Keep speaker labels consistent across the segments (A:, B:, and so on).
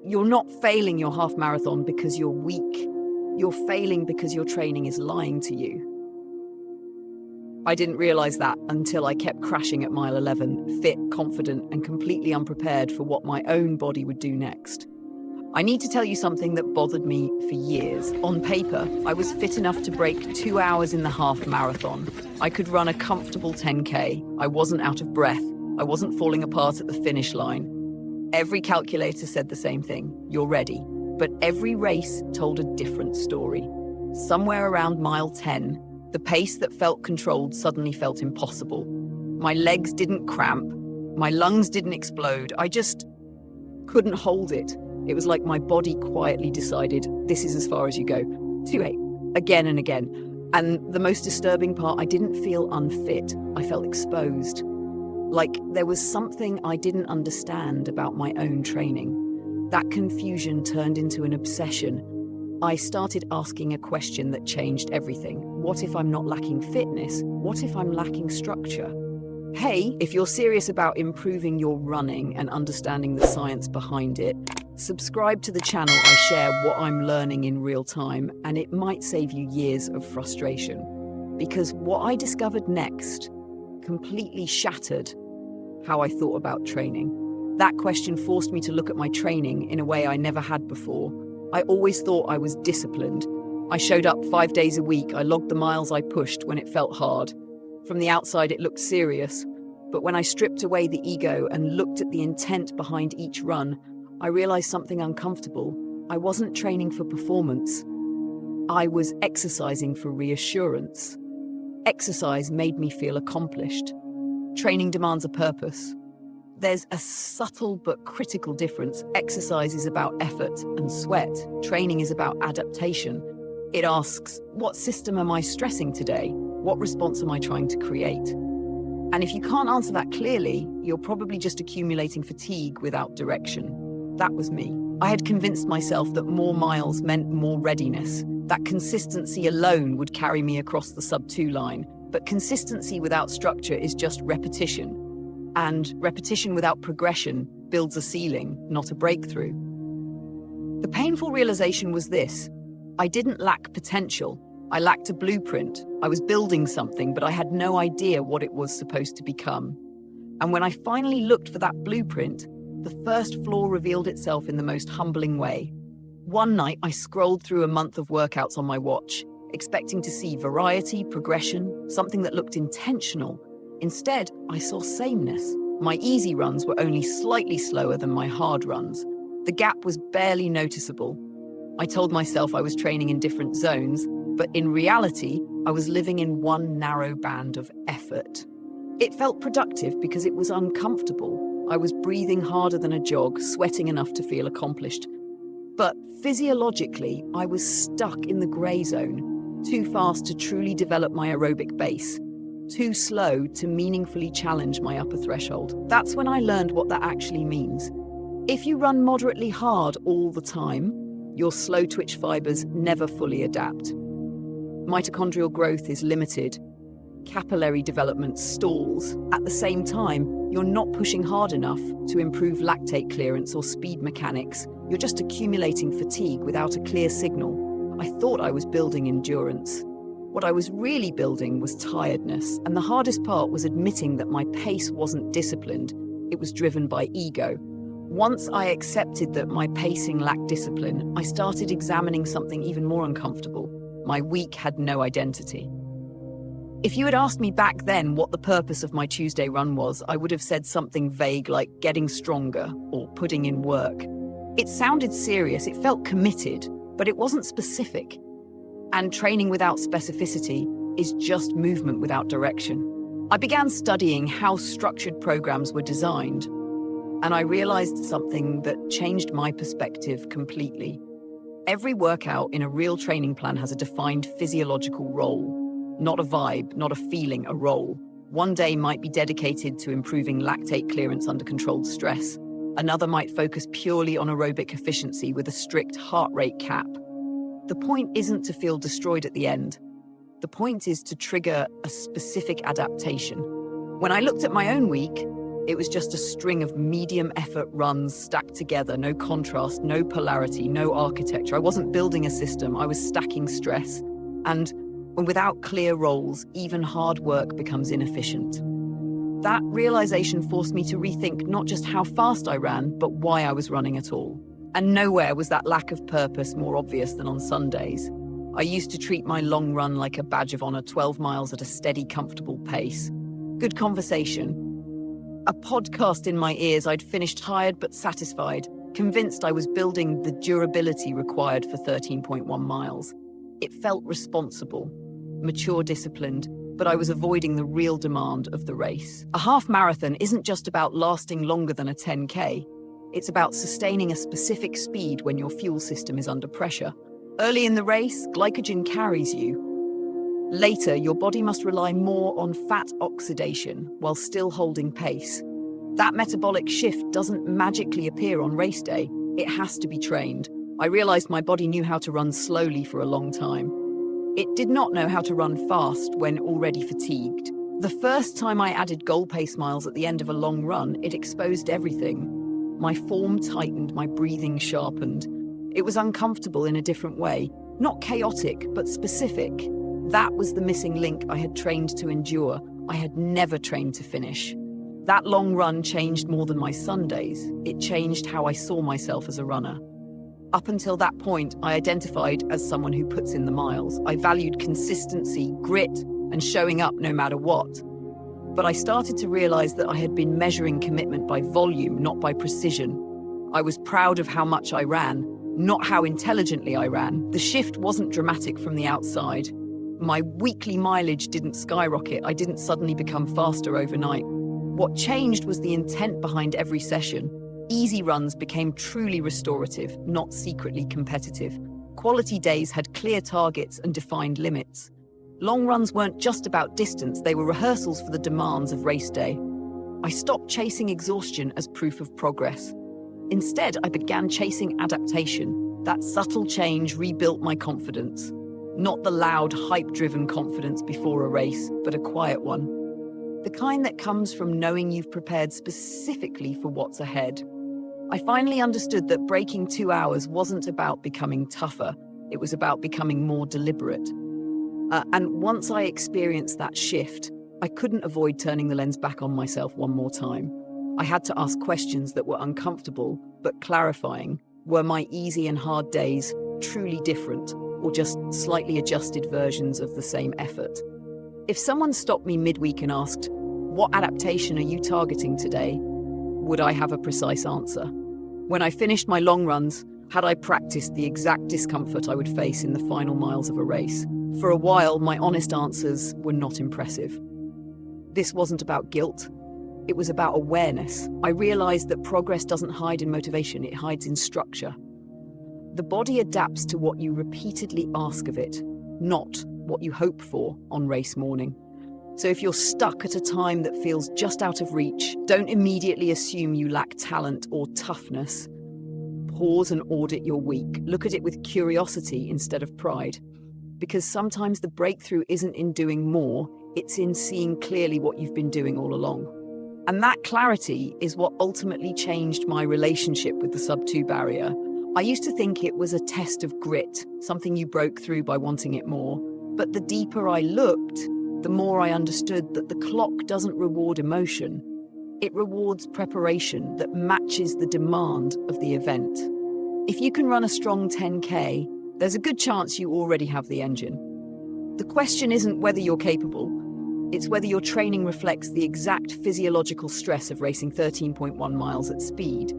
A: You're not failing your half marathon because you're weak. You're failing because your training is lying to you. I didn't realize that until I kept crashing at mile 11, fit, confident, and completely unprepared for what my own body would do next. I need to tell you something that bothered me for years. On paper, I was fit enough to break 2 hours in the half marathon. I could run a comfortable 10K. I wasn't out of breath. I wasn't falling apart at the finish line. Every calculator said the same thing. You're ready. But every race told a different story. Somewhere around mile 10, the pace that felt controlled suddenly felt impossible. My legs didn't cramp. My lungs didn't explode. I just couldn't hold it. It was like my body quietly decided, this is as far as you go. 2-8, again and again. And the most disturbing part, I didn't feel unfit. I felt exposed. Like there was something I didn't understand about my own training. That confusion turned into an obsession. I started asking a question that changed everything. What if I'm not lacking fitness? What if I'm lacking structure? Hey, if you're serious about improving your running and understanding the science behind it, subscribe to the channel. I share what I'm learning in real time, and it might save you years of frustration. Because what I discovered next completely shattered how I thought about training. That question forced me to look at my training in a way I never had before. I always thought I was disciplined. I showed up 5 days a week. I logged the miles I pushed when it felt hard. From the outside, it looked serious. But when I stripped away the ego and looked at the intent behind each run, I realized something uncomfortable. I wasn't training for performance. I was exercising for reassurance. Exercise made me feel accomplished. Training demands a purpose. There's a subtle but critical difference. Exercise is about effort and sweat. Training is about adaptation. It asks, what system am I stressing today? What response am I trying to create? And if you can't answer that clearly, you're probably just accumulating fatigue without direction. That was me. I had convinced myself that more miles meant more readiness, that consistency alone would carry me across the sub-2 line. But consistency without structure is just repetition. And repetition without progression builds a ceiling, not a breakthrough. The painful realization was this: I didn't lack potential. I lacked a blueprint. I was building something, but I had no idea what it was supposed to become. And when I finally looked for that blueprint, the first flaw revealed itself in the most humbling way. One night, I scrolled through a month of workouts on my watch, expecting to see variety, progression, something that looked intentional. Instead, I saw sameness. My easy runs were only slightly slower than my hard runs. The gap was barely noticeable. I told myself I was training in different zones, but in reality, I was living in one narrow band of effort. It felt productive because it was uncomfortable. I was breathing harder than a jog, sweating enough to feel accomplished. But physiologically, I was stuck in the grey zone, too fast to truly develop my aerobic base, too slow to meaningfully challenge my upper threshold. That's when I learned what that actually means. If you run moderately hard all the time, your slow twitch fibers never fully adapt. Mitochondrial growth is limited. Capillary development stalls. At the same time, you're not pushing hard enough to improve lactate clearance or speed mechanics. You're just accumulating fatigue without a clear signal. I thought I was building endurance. What I was really building was tiredness, and the hardest part was admitting that my pace wasn't disciplined. It was driven by ego. Once I accepted that my pacing lacked discipline, I started examining something even more uncomfortable. My week had no identity. If you had asked me back then what the purpose of my Tuesday run was, I would have said something vague like getting stronger or putting in work. It sounded serious, it felt committed, but it wasn't specific. And training without specificity is just movement without direction. I began studying how structured programs were designed, and I realized something that changed my perspective completely. Every workout in a real training plan has a defined physiological role. Not a vibe, not a feeling, a role. One day might be dedicated to improving lactate clearance under controlled stress. Another might focus purely on aerobic efficiency with a strict heart rate cap. The point isn't to feel destroyed at the end. The point is to trigger a specific adaptation. When I looked at my own week, It was just a string of medium effort runs stacked together, no contrast, no polarity, no architecture. I wasn't building a system, I was stacking stress. And without clear roles, even hard work becomes inefficient. That realization forced me to rethink not just how fast I ran, but why I was running at all. And nowhere was that lack of purpose more obvious than on Sundays. I used to treat my long run like a badge of honor, 12 miles at a steady, comfortable pace. Good conversation. A podcast in my ears, I'd finished tired but satisfied, convinced I was building the durability required for 13.1 miles. It felt responsible, mature, disciplined, but I was avoiding the real demand of the race. A half marathon isn't just about lasting longer than a 10K. It's about sustaining a specific speed when your fuel system is under pressure. Early in the race, glycogen carries you. Later, your body must rely more on fat oxidation while still holding pace. That metabolic shift doesn't magically appear on race day. It has to be trained. I realized my body knew how to run slowly for a long time. It did not know how to run fast when already fatigued. The first time I added goal pace miles at the end of a long run, it exposed everything. My form tightened, my breathing sharpened. It was uncomfortable in a different way, not chaotic, but specific. That was the missing link I had trained to endure. I had never trained to finish. That long run changed more than my Sundays. It changed how I saw myself as a runner. Up until that point, I identified as someone who puts in the miles. I valued consistency, grit, and showing up no matter what. But I started to realize that I had been measuring commitment by volume, not by precision. I was proud of how much I ran, not how intelligently I ran. The shift wasn't dramatic from the outside. My weekly mileage didn't skyrocket. I didn't suddenly become faster overnight. What changed was the intent behind every session. Easy runs became truly restorative, not secretly competitive. Quality days had clear targets and defined limits. Long runs weren't just about distance, they were rehearsals for the demands of race day. I stopped chasing exhaustion as proof of progress. Instead, I began chasing adaptation. That subtle change rebuilt my confidence. Not the loud, hype-driven confidence before a race, but a quiet one. The kind that comes from knowing you've prepared specifically for what's ahead. I finally understood that breaking 2 hours wasn't about becoming tougher. It was about becoming more deliberate. And once I experienced that shift, I couldn't avoid turning the lens back on myself one more time. I had to ask questions that were uncomfortable, but clarifying. Were my easy and hard days truly different, or just slightly adjusted versions of the same effort? If someone stopped me midweek and asked, "What adaptation are you targeting today?" would I have a precise answer? When I finished my long runs, had I practiced the exact discomfort I would face in the final miles of a race? For a while, my honest answers were not impressive. This wasn't about guilt. It was about awareness. I realized that progress doesn't hide in motivation, it hides in structure. The body adapts to what you repeatedly ask of it, not what you hope for on race morning. So if you're stuck at a time that feels just out of reach, don't immediately assume you lack talent or toughness. Pause and audit your week. Look at it with curiosity instead of pride. Because sometimes the breakthrough isn't in doing more, it's in seeing clearly what you've been doing all along. And that clarity is what ultimately changed my relationship with the sub-2 barrier. I used to think it was a test of grit, something you broke through by wanting it more. But the deeper I looked, the more I understood that the clock doesn't reward emotion. It rewards preparation that matches the demand of the event. If you can run a strong 10K, there's a good chance you already have the engine. The question isn't whether you're capable, it's whether your training reflects the exact physiological stress of racing 13.1 miles at speed.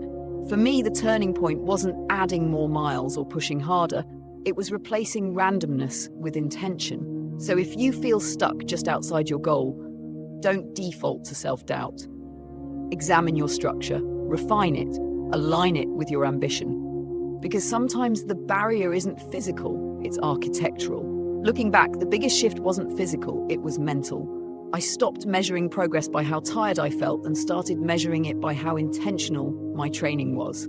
A: For me, the turning point wasn't adding more miles or pushing harder, it was replacing randomness with intention. So if you feel stuck just outside your goal, don't default to self-doubt. Examine your structure, refine it, align it with your ambition. Because sometimes the barrier isn't physical, it's architectural. Looking back, the biggest shift wasn't physical, it was mental. I stopped measuring progress by how tired I felt and started measuring it by how intentional my training was.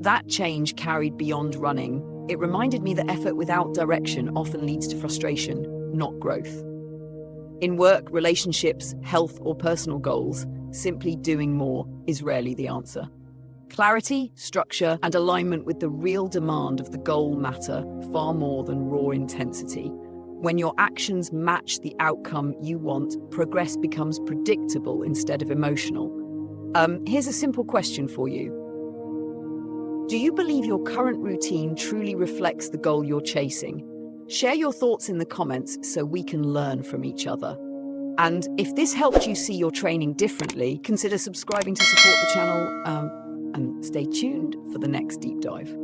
A: That change carried beyond running. It reminded me that effort without direction often leads to frustration, not growth. In work, relationships, health, or personal goals, simply doing more is rarely the answer. Clarity, structure, and alignment with the real demand of the goal matter far more than raw intensity. When your actions match the outcome you want, progress becomes predictable instead of emotional. Here's a simple question for you. Do you believe your current routine truly reflects the goal you're chasing? Share your thoughts in the comments so we can learn from each other. And if this helped you see your training differently, consider subscribing to support the channel and stay tuned for the next deep dive.